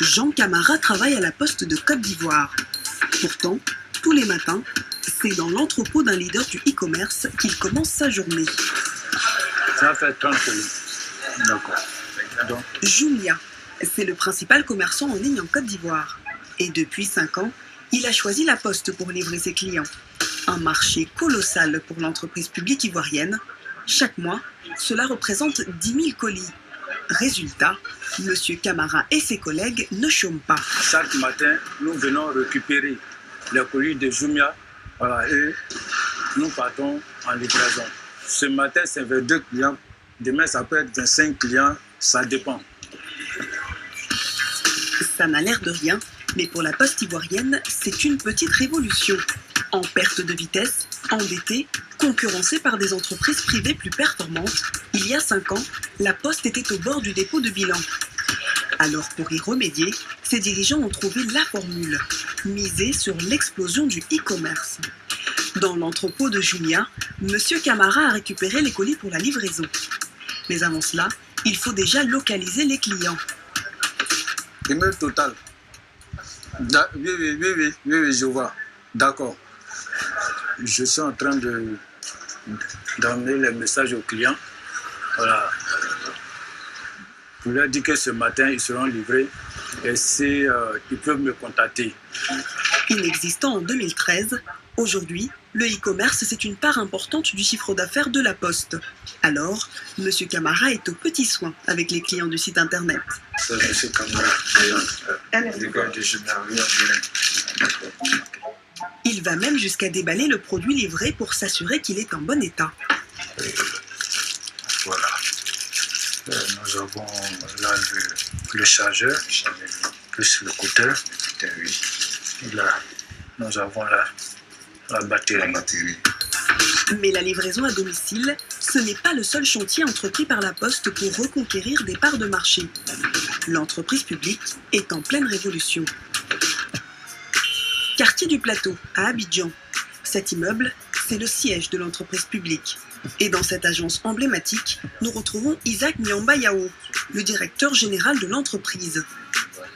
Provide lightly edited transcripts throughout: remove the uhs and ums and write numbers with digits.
Jean Camara travaille à la Poste de Côte d'Ivoire. Pourtant, tous les matins, c'est dans l'entrepôt d'un leader du e-commerce qu'il commence sa journée. Ça fait 30 colis. D'accord. Donc. Jumia, c'est le principal commerçant en ligne en Côte d'Ivoire. Et depuis 5 ans, il a choisi la Poste pour livrer ses clients. Un marché colossal pour l'entreprise publique ivoirienne. Chaque mois, cela représente 10 000 colis. Résultat, M. Camara et ses collègues ne chôment pas. Chaque matin, nous venons récupérer les colis de Jumia. Voilà, et nous partons en livraison. Ce matin, c'est 22 clients. Demain, ça peut être 25 clients. Ça dépend. Ça n'a l'air de rien, mais pour la Poste ivoirienne, c'est une petite révolution. En perte de vitesse, endettée, concurrencée par des entreprises privées plus performantes, il y a 5 ans, la Poste était au bord du dépôt de bilan. Alors pour y remédier, ses dirigeants ont trouvé la formule, miser sur l'explosion du e-commerce. Dans l'entrepôt de Jumia, M. Camara a récupéré les colis pour la livraison. Mais avant cela, il faut déjà localiser les clients. Email total. Oui, je vois. D'accord. Je suis en train d'emmener les messages aux clients. Voilà. Je leur dis que ce matin, ils seront livrés et ils peuvent me contacter. Inexistant en 2013, aujourd'hui, le e-commerce, c'est une part importante du chiffre d'affaires de la Poste. Alors, M. Camara est aux petits soins avec les clients du site internet. C'est M. Camara, de Jumia. Il va même jusqu'à déballer le produit livré pour s'assurer qu'il est en bon état. Voilà. Nous avons là le chargeur, plus le cutter. Et là, nous avons là la batterie. Mais la livraison à domicile, ce n'est pas le seul chantier entrepris par la Poste pour reconquérir des parts de marché. L'entreprise publique est en pleine révolution. Quartier du Plateau, à Abidjan. Cet immeuble, c'est le siège de l'entreprise publique. Et dans cette agence emblématique, nous retrouvons Isaac Nyamba Yao, le directeur général de l'entreprise.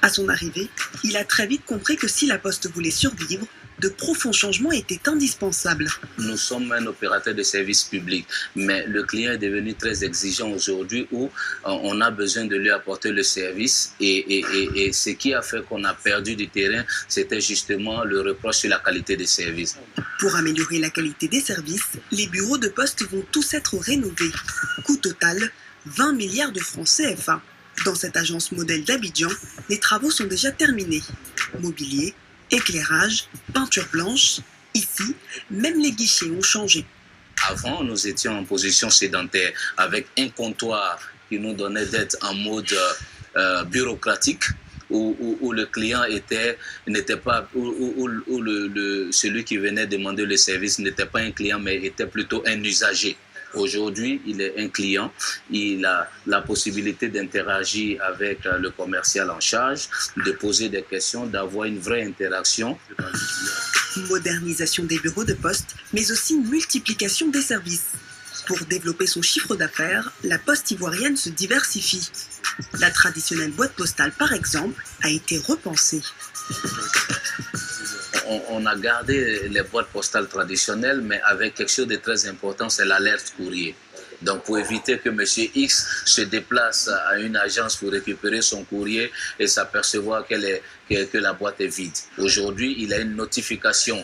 À son arrivée, il a très vite compris que si la Poste voulait survivre, de profonds changements étaient indispensables. Nous sommes un opérateur de service public, mais le client est devenu très exigeant aujourd'hui où on a besoin de lui apporter le service et ce qui a fait qu'on a perdu du terrain, c'était justement le reproche sur la qualité des services. Pour améliorer la qualité des services, les bureaux de poste vont tous être rénovés. Coût total, 20 milliards de francs CFA. Dans cette agence modèle d'Abidjan, les travaux sont déjà terminés. Mobilier, éclairage, peinture blanche. Ici, même les guichets ont changé. Avant, nous étions en position sédentaire avec un comptoir qui nous donnait d'être en mode bureaucratique où le client n'était pas, celui qui venait demander le service n'était pas un client mais était plutôt un usager. Aujourd'hui, il est un client, il a la possibilité d'interagir avec le commercial en charge, de poser des questions, d'avoir une vraie interaction. Modernisation des bureaux de poste, mais aussi multiplication des services. Pour développer son chiffre d'affaires, la Poste ivoirienne se diversifie. La traditionnelle boîte postale, par exemple, a été repensée. On a gardé les boîtes postales traditionnelles, mais avec quelque chose de très important, c'est l'alerte courrier. Donc, pour éviter que M. X se déplace à une agence pour récupérer son courrier et s'apercevoir que la boîte est vide. Aujourd'hui, il a une notification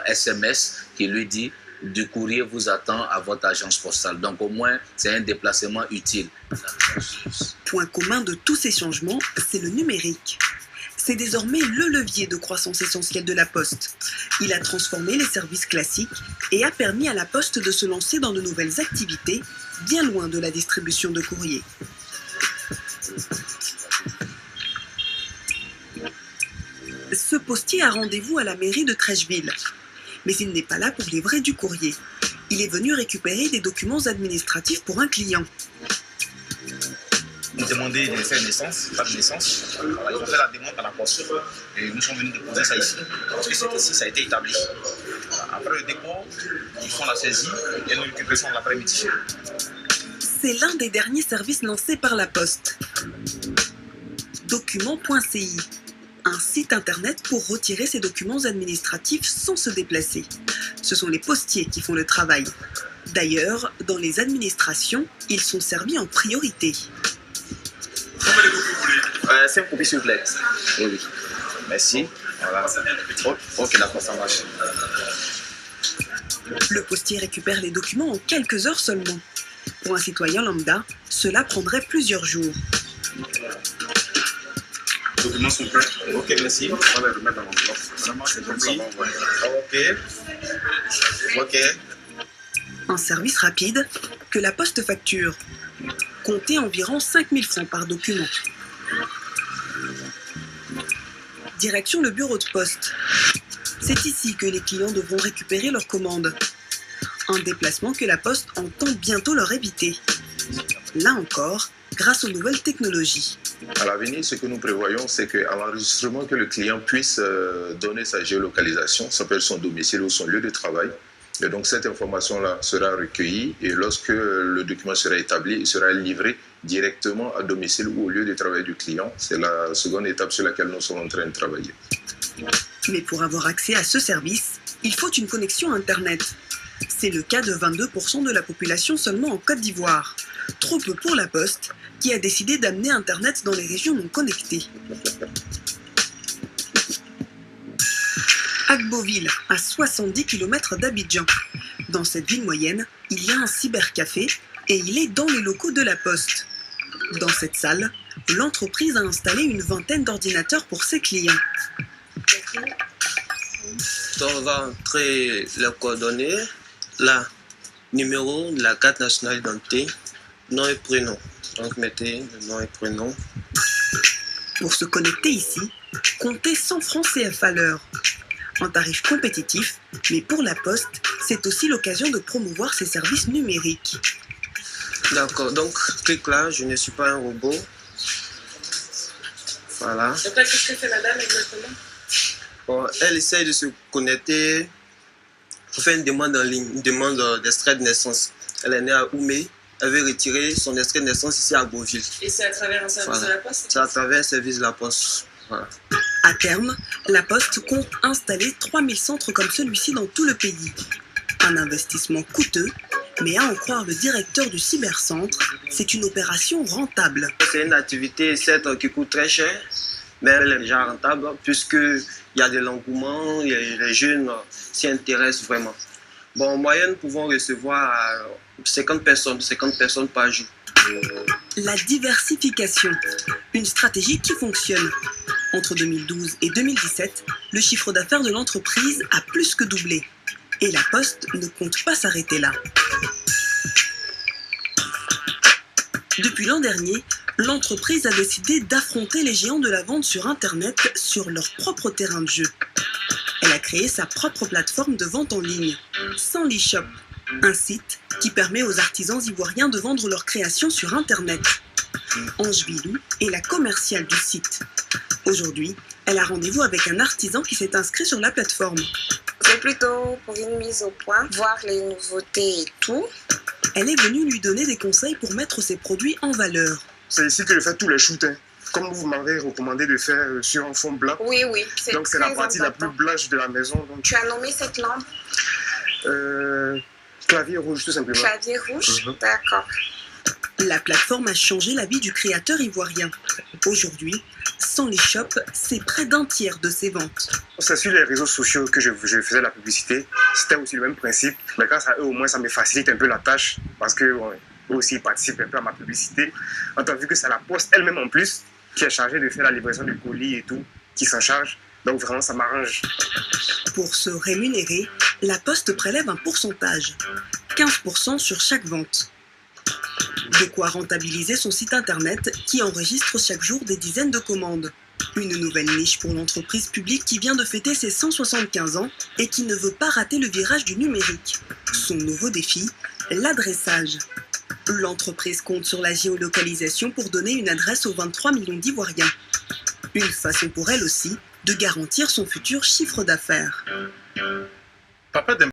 SMS qui lui dit « Du courrier vous attend à votre agence postale ». Donc, au moins, c'est un déplacement utile. Point commun de tous ces changements, c'est le numérique. C'est désormais le levier de croissance essentiel de la Poste. Il a transformé les services classiques et a permis à la Poste de se lancer dans de nouvelles activités, bien loin de la distribution de courrier. Ce postier a rendez-vous à la mairie de Trècheville. Mais il n'est pas là pour livrer du courrier. Il est venu récupérer des documents administratifs pour un client. Nous demander de faire naissance, pas de naissance. Ils ont fait la demande à la poste et nous sommes venus déposer ça ici. Parce que c'est ici, ça a été établi. Après le dépôt, ils font la saisie et nous récupérons l'après-midi. C'est l'un des derniers services lancés par la Poste. document.ci, un site internet pour retirer ses documents administratifs sans se déplacer. Ce sont les postiers qui font le travail. D'ailleurs, dans les administrations, ils sont servis en priorité. Combien de copies vous voulez 5 copies s'il vous plaît. Oui. Merci. Voilà. Ok, d'accord, ça marche. Le postier récupère les documents en quelques heures seulement. Pour un citoyen lambda, cela prendrait plusieurs jours. Les documents sont prêts. Ok, merci. On va les remettre dans l'enveloppe. Ça marche, c'est comme ça. Ok. Un service rapide que la Poste facture. Comptez environ 5 000 francs par document. Direction le bureau de poste. C'est ici que les clients devront récupérer leurs commandes. Un déplacement que la Poste entend bientôt leur éviter. Là encore, grâce aux nouvelles technologies. À l'avenir, ce que nous prévoyons, c'est qu'à l'enregistrement, que le client puisse donner sa géolocalisation, ça peut être son domicile ou son lieu de travail. Et donc cette information-là sera recueillie et lorsque le document sera établi, il sera livré directement à domicile ou au lieu de travail du client. C'est la seconde étape sur laquelle nous sommes en train de travailler. Mais pour avoir accès à ce service, il faut une connexion Internet. C'est le cas de 22% de la population seulement en Côte d'Ivoire. Trop peu pour la Poste, qui a décidé d'amener Internet dans les régions non connectées. Agboville, à 70 km d'Abidjan. Dans cette ville moyenne, il y a un cybercafé et il est dans les locaux de la Poste. Dans cette salle, l'entreprise a installé une vingtaine d'ordinateurs pour ses clients. Donc on va entrer les coordonnées, là, numéro de la carte nationale d'identité, nom et prénom. Donc mettez le nom et prénom. Pour se connecter ici, comptez 100 francs CFA à l'heure. Un tarif compétitif, mais pour la Poste, c'est aussi l'occasion de promouvoir ses services numériques. D'accord, donc clique là, je ne suis pas un robot. Voilà. Donc là, qu'est-ce que fait la dame exactement? Bon, elle essaye de se connecter pour faire une demande en ligne, une demande d'extrait de naissance. Elle est née à Oumé, elle veut retirer son extrait de naissance ici à Beauville. Et c'est à travers un service de la Poste? C'est à travers un service de la Poste. Voilà. À terme, la Poste compte installer 3000 centres comme celui-ci dans tout le pays. Un investissement coûteux, mais à en croire le directeur du cybercentre, c'est une opération rentable. C'est une activité certes qui coûte très cher, mais elle est déjà rentable puisqu'il y a de l'engouement, les jeunes s'y intéressent vraiment. Bon, en moyenne, nous pouvons recevoir 50 personnes par jour. La diversification, une stratégie qui fonctionne. Entre 2012 et 2017, le chiffre d'affaires de l'entreprise a plus que doublé. Et la Poste ne compte pas s'arrêter là. Depuis l'an dernier, l'entreprise a décidé d'affronter les géants de la vente sur Internet sur leur propre terrain de jeu. Elle a créé sa propre plateforme de vente en ligne, Sanli Shop, un site qui permet aux artisans ivoiriens de vendre leurs créations sur Internet. Ange Bilou est la commerciale du site. Aujourd'hui, elle a rendez-vous avec un artisan qui s'est inscrit sur la plateforme. C'est plutôt pour une mise au point, voir les nouveautés et tout. Elle est venue lui donner des conseils pour mettre ses produits en valeur. C'est ici que je fais tous les shoots, hein. Comme vous m'avez recommandé de faire sur un fond blanc. Oui, donc c'est la partie la plus blanche de la maison. Donc... Tu as nommé cette lampe clavier rouge, tout simplement. Clavier rouge, d'accord. La plateforme a changé la vie du créateur ivoirien. Aujourd'hui, Sanli Shop, c'est près d'un tiers de ses ventes. C'est sur les réseaux sociaux que je faisais la publicité. C'était aussi le même principe. Mais grâce à eux, au moins, ça me facilite un peu la tâche. Parce qu'eux aussi, ils participent un peu à ma publicité. En tant que c'est la Poste elle-même en plus qui est chargée de faire la livraison du colis et tout, qui s'en charge. Donc vraiment, ça m'arrange. Pour se rémunérer, la Poste prélève un pourcentage, 15% sur chaque vente. De quoi rentabiliser son site internet qui enregistre chaque jour des dizaines de commandes. Une nouvelle niche pour l'entreprise publique qui vient de fêter ses 175 ans et qui ne veut pas rater le virage du numérique. Son nouveau défi, l'adressage. L'entreprise compte sur la géolocalisation pour donner une adresse aux 23 millions d'Ivoiriens. Une façon pour elle aussi de garantir son futur chiffre d'affaires.